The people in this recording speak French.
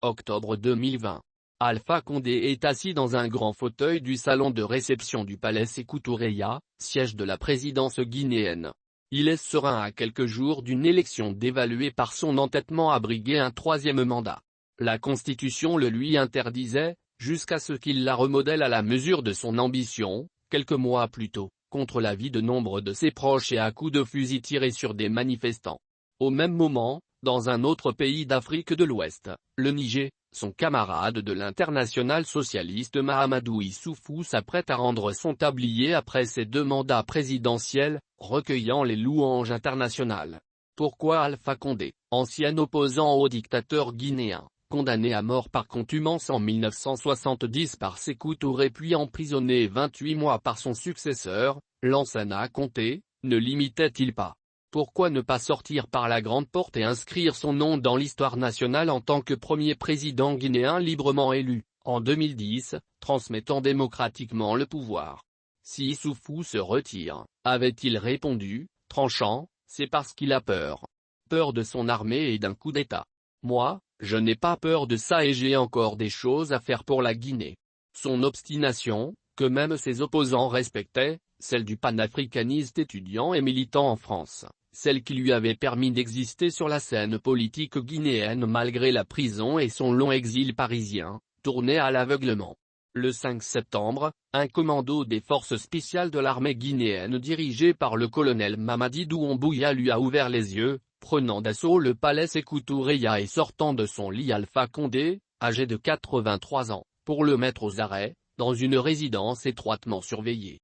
Octobre 2020. Alpha Condé est assis dans un grand fauteuil du salon de réception du palais Sékou Toureya, siège de la présidence guinéenne. Il est serein à quelques jours d'une élection dévaluée par son entêtement à briguer un troisième mandat. La Constitution le lui interdisait, jusqu'à ce qu'il la remodèle à la mesure de son ambition, quelques mois plus tôt, contre l'avis de nombre de ses proches et à coups de fusil tirés sur des manifestants. Au même moment, dans un autre pays d'Afrique de l'Ouest, le Niger, son camarade de l'internationale socialiste Mahamadou Issoufou s'apprête à rendre son tablier après ses 2 mandats présidentiels, recueillant les louanges internationales. Pourquoi Alpha Condé, ancien opposant au dictateur guinéen, condamné à mort par contumace en 1970 par Sékou Touré puis emprisonné 28 mois par son successeur, Lansana Conté, ne l'imitait-il pas? Pourquoi ne pas sortir par la grande porte et inscrire son nom dans l'histoire nationale en tant que premier président guinéen librement élu, en 2010, transmettant démocratiquement le pouvoir? Si Issoufou se retire, avait-il répondu, tranchant, c'est parce qu'il a peur. Peur de son armée et d'un coup d'État. Moi, je n'ai pas peur de ça et j'ai encore des choses à faire pour la Guinée. Son obstination, que même ses opposants respectaient, celle du panafricaniste étudiant et militant en France, celle qui lui avait permis d'exister sur la scène politique guinéenne malgré la prison et son long exil parisien, tournait à l'aveuglement. Le 5 septembre, un commando des forces spéciales de l'armée guinéenne dirigé par le colonel Mamadi Doumbouya lui a ouvert les yeux, prenant d'assaut le palais Sékou Toureya et sortant de son lit Alpha Condé, âgé de 83 ans, pour le mettre aux arrêts, dans une résidence étroitement surveillée.